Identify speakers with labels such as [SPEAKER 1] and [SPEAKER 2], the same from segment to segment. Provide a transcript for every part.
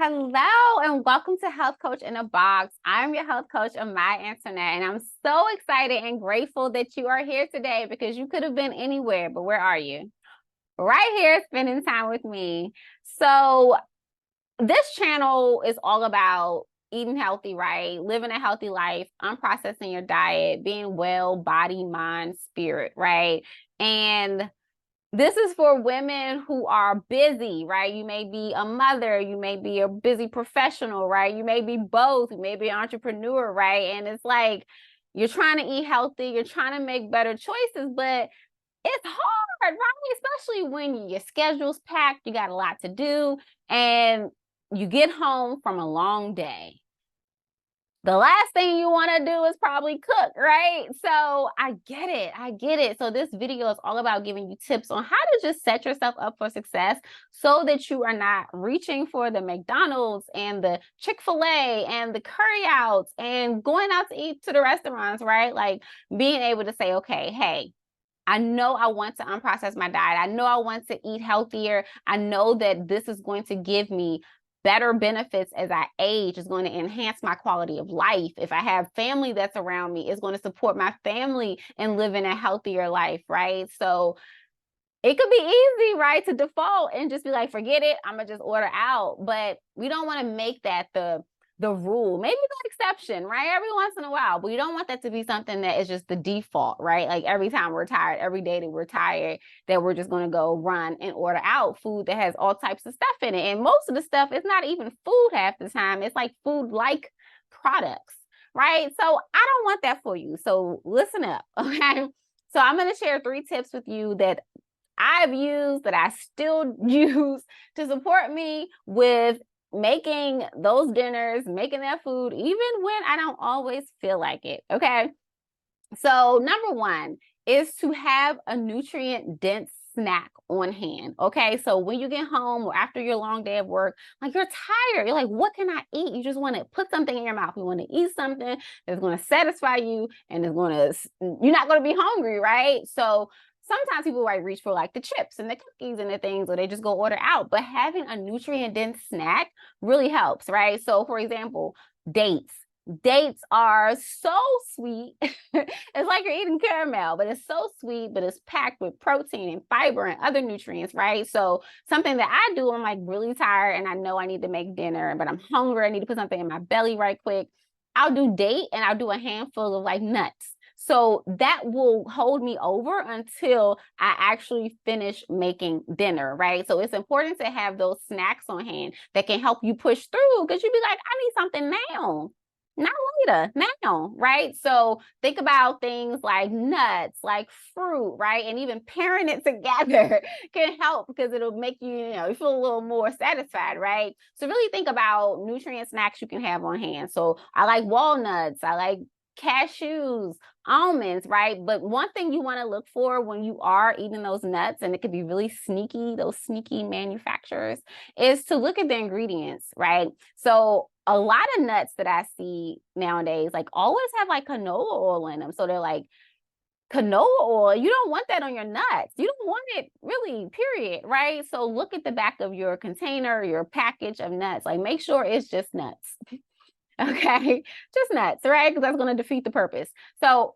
[SPEAKER 1] Hello and welcome to Health Coach in a Box. I'm your health coach, Amai Antoinette, and I'm so excited and grateful that you are here today because you could have been anywhere, but where are you? Right here spending time with me. So this channel is all about eating healthy, right? Living a healthy life, unprocessing your diet, being well, body, mind, spirit, right? And this is for women who are busy, right? You may be a mother, you may be a busy professional, right? You may be both, you may be an entrepreneur, right? And it's like you're trying to eat healthy, you're trying to make better choices, but it's hard, right? Especially when your schedule's packed, you got a lot to do, and you get home from a long day. The last thing you want to do is probably cook, right? So I get it. I get it. So this video is all about giving you tips on how to just set yourself up for success so that you are not reaching for the McDonald's and the Chick-fil-A and the curry outs and going out to eat to the restaurants, right? Like being able to say, okay, hey, I know I want to unprocess my diet. I know I want to eat healthier. I know that this is going to give me better benefits as I age. It's going to enhance my quality of life. If I have family that's around me, it's going to support my family and living a healthier life, right? So it could be easy, right, to default and just be like, forget it, I'm gonna just order out. But we don't want to make that the rule, maybe the exception, right? Every once in a while, but you don't want that to be something that is just the default, right? Like every time we're tired, every day that we're tired, that we're just going to go run and order out food that has all types of stuff in it. And most of the stuff is not even food half the time. It's like food like products, right? So I don't want that for you. So listen up, okay? So I'm going to share 3 tips with you that I've used, that I still use to support me with making those dinners, making that food, even when I don't always feel like it. Okay. So, number 1 is to have a nutrient dense snack on hand. Okay. So, when you get home or after your long day of work, like you're tired, you're like, what can I eat? You just want to put something in your mouth. You want to eat something that's going to satisfy you and is going to, you're not going to be hungry, right? So, sometimes people might reach for like the chips and the cookies and the things, or they just go order out. But having a nutrient dense snack really helps, right? So, for example, dates. Dates are so sweet. It's like you're eating caramel, but it's so sweet, but it's packed with protein and fiber and other nutrients, right? So, something that I do, I'm like really tired and I know I need to make dinner, but I'm hungry. I need to put something in my belly right quick. I'll do date and I'll do a handful of like nuts. So that will hold me over until I actually finish making dinner, right? So it's important to have those snacks on hand that can help you push through, because you'd be like, I need something now, not later, now, right? So think about things like nuts, like fruit, right? And even pairing it together can help because it'll make you, you feel a little more satisfied, right? So really think about nutrient snacks you can have on hand. So I like walnuts, I like cashews, almonds, right? But one thing you want to look for when you are eating those nuts, and it could be really sneaky, those sneaky manufacturers, is to look at the ingredients, right? So a lot of nuts that I see nowadays, like always have like canola oil in them. So they're like, canola oil, you don't want that on your nuts. You don't want it really, period, right? So look at the back of your container, your package of nuts. Like make sure it's just nuts. Okay, just nuts, right? Because that's going to defeat the purpose. So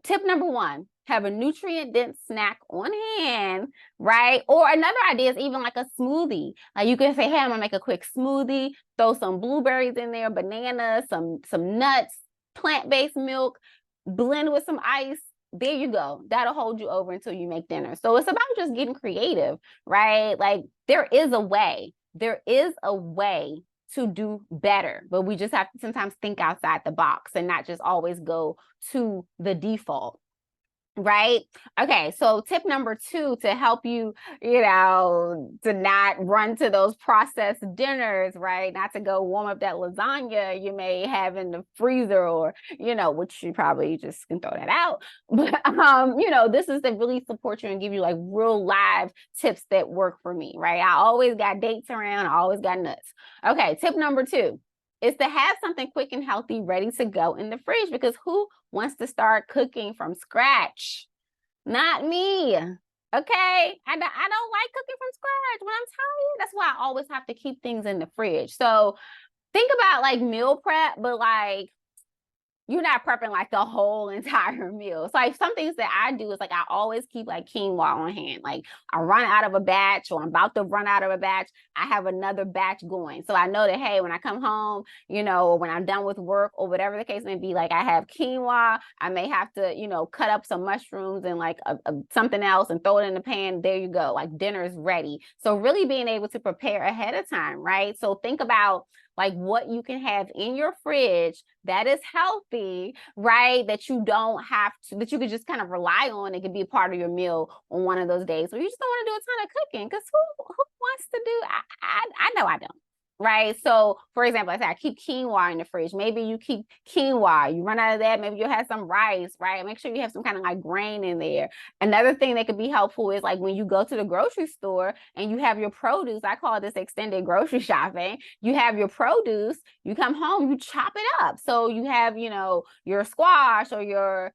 [SPEAKER 1] tip number 1, have a nutrient dense snack on hand, right? Or another idea is even like a smoothie. Like you can say, hey, I'm gonna make a quick smoothie, throw some blueberries in there, bananas, some nuts, plant-based milk, blend with some ice. There you go. That'll hold you over until you make dinner. So it's about just getting creative, right? Like there is a way. There is a way to do better, but we just have to sometimes think outside the box and not just always go to the default. Right? Okay, so tip number 2 to help you, to not run to those processed dinners, right? Not to go warm up that lasagna you may have in the freezer, or, which you probably just can throw that out. But, this is to really support you and give you like real live tips that work for me, right? I always got dates around, I always got nuts. Okay, tip number 2 is to have something quick and healthy ready to go in the fridge, because who wants to start cooking from scratch? Not me. Okay. I don't like cooking from scratch when I'm tired. That's why I always have to keep things in the fridge. So think about like meal prep, but like you're not prepping like the whole entire meal. So like some things that I do is like I always keep like quinoa on hand. Like I run out of a batch or I'm about to run out of a batch, I have another batch going. So I know that hey, when I come home, you know, or when I'm done with work or whatever the case may be, like I have quinoa. I may have to, you know, cut up some mushrooms and like something else and throw it in the pan. There you go. Like dinner is ready. So really being able to prepare ahead of time, right? So think about like what you can have in your fridge that is healthy, right? That you don't have to, that you could just kind of rely on. It could be a part of your meal on one of those days where you just don't want to do a ton of cooking. Because who wants to do? I know I don't. Right. So, for example, I said I keep quinoa in the fridge. Maybe you keep quinoa. You run out of that. Maybe you'll have some rice. Right. Make sure you have some kind of like grain in there. Another thing that could be helpful is like when you go to the grocery store and you have your produce. I call this extended grocery shopping. You have your produce. You come home. You chop it up. So you have, you know, your squash or your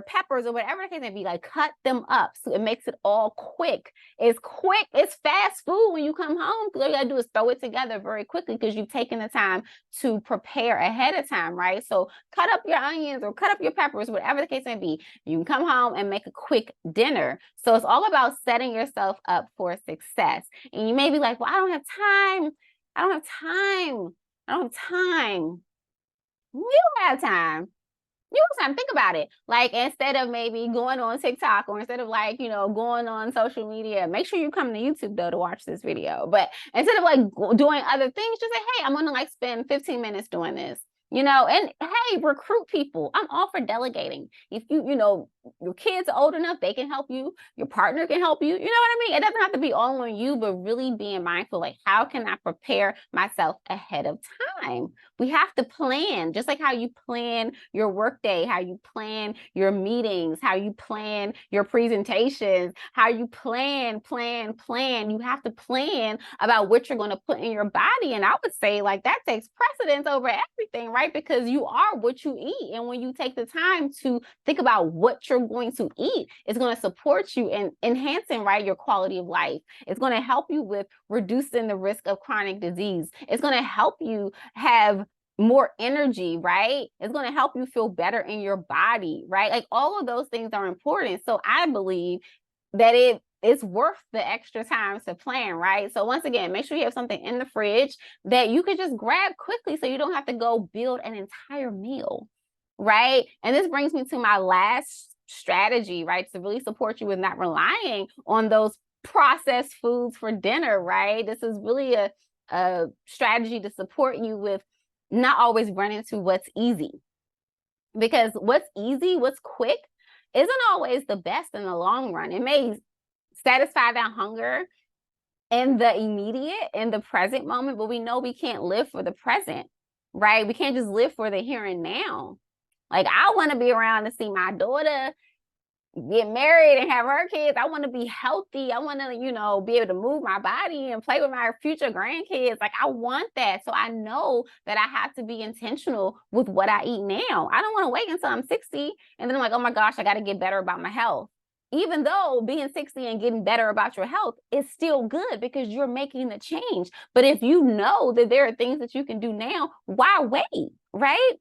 [SPEAKER 1] peppers or whatever the case may be, like cut them up so it makes it all quick. It's quick, it's fast food when you come home because all you gotta do is throw it together very quickly because you've taken the time to prepare ahead of time, right? So cut up your onions or cut up your peppers, whatever the case may be. You can come home and make a quick dinner. So it's all about setting yourself up for success. And you may be like, well, I don't have time. I don't have time. I don't have time. You have time. You have time. Think about it. Like instead of maybe going on TikTok or instead of like, you know, going on social media, make sure you come to YouTube though to watch this video. But instead of like doing other things, just say, hey, I'm gonna like spend 15 minutes doing this. You know, and hey, recruit people. I'm all for delegating. If you know, your kids are old enough, they can help you. Your partner can help you. You know what I mean? It doesn't have to be all on you, but really being mindful, like, how can I prepare myself ahead of time? We have to plan, just like how you plan your workday, how you plan your meetings, how you plan your presentations, how you plan. You have to plan about what you're going to put in your body. And I would say, like, that takes precedence over everything, right? Because you are what you eat. And when you take the time to think about what you're going to eat, it's going to support you in enhancing, right, your quality of life. It's going to help you with reducing the risk of chronic disease. It's going to help you have more energy, right? It's going to help you feel better in your body, right? Like all of those things are important. So I believe that it's worth the extra time to plan, right? So once again, make sure you have something in the fridge that you can just grab quickly so you don't have to go build an entire meal, right? And this brings me to my last strategy, right? To really support you with not relying on those processed foods for dinner, right? This is really a strategy to support you with not always running to what's easy. Because what's easy, what's quick, isn't always the best in the long run. It may satisfy that hunger in the immediate, in the present moment, but we know we can't live for the present, right? We can't just live for the here and now. Like, I want to be around to see my daughter get married and have her kids. I want to be healthy. I want to, you know, be able to move my body and play with my future grandkids. Like, I want that. So I know that I have to be intentional with what I eat now. I don't want to wait until I'm 60 and then I'm like, oh my gosh, I got to get better about my health. Even though being 60 and getting better about your health is still good because you're making the change. But if you know that there are things that you can do now, why wait? Right?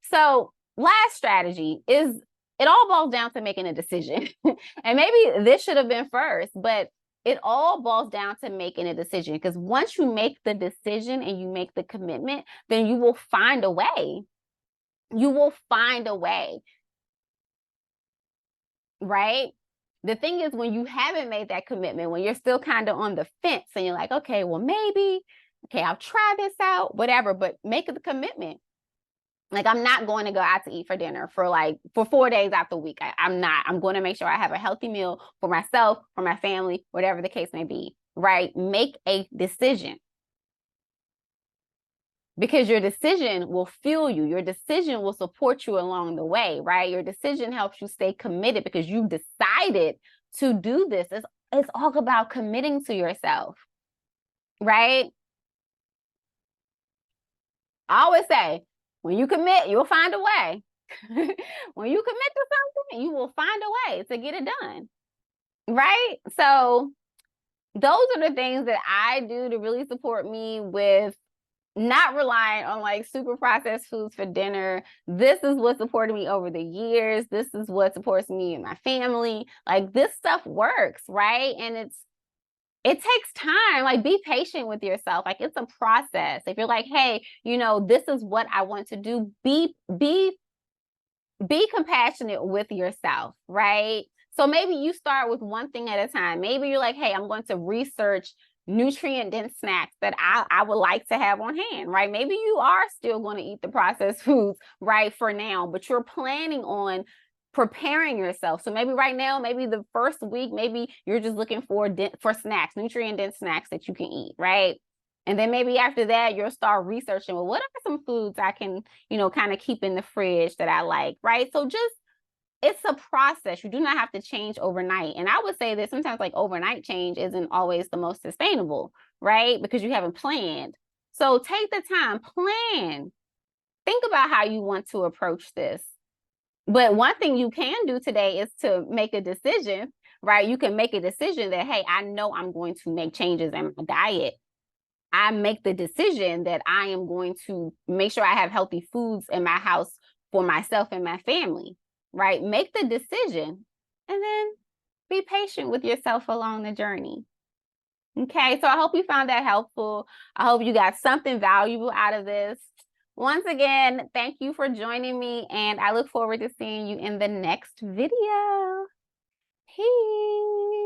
[SPEAKER 1] So last strategy is, it all boils down to making a decision. And maybe this should have been first, but it all boils down to making a decision. Because once you make the decision and you make the commitment, then you will find a way. You will find a way. Right? The thing is, when you haven't made that commitment, when you're still kind of on the fence and you're like, okay, well, maybe, okay, I'll try this out, whatever, but make the commitment. Like, I'm not going to go out to eat for dinner for 4 days out the week. I'm not. I'm going to make sure I have a healthy meal for myself, for my family, whatever the case may be, right? Make a decision. Because your decision will fuel you. Your decision will support you along the way, right? Your decision helps you stay committed because you decided to do this. It's all about committing to yourself, right? I always say, when you commit, you'll find a way. When you commit to something, you will find a way to get it done. right? So those are the things that I do to really support me with not relying on like super processed foods for dinner. This is what supported me over the years. This is what supports me and my family. Like this stuff works, right? And it takes time. Like be patient with yourself. Like it's a process. If you're like, hey, this is what I want to do, be compassionate with yourself, right? So maybe you start with one thing at a time. Maybe you're like, hey, I'm going to research nutrient dense snacks that I would like to have on hand, right? Maybe you are still going to eat the processed foods, right, for now, but you're planning on preparing yourself. So maybe right now, maybe the first week, maybe you're just looking for snacks, nutrient dense snacks that you can eat, right? And then maybe after that, you'll start researching, well, what are some foods I can, kind of keep in the fridge that I like, right? So just, it's a process. You do not have to change overnight. And I would say that sometimes like overnight change isn't always the most sustainable, right? Because you haven't planned. So take the time, plan, think about how you want to approach this. But one thing you can do today is to make a decision, right? You can make a decision that, hey, I know I'm going to make changes in my diet. I make the decision that I am going to make sure I have healthy foods in my house for myself and my family, right? Make the decision and then be patient with yourself along the journey. Okay, so I hope you found that helpful. I hope you got something valuable out of this. Once again, thank you for joining me, and I look forward to seeing you in the next video. Peace.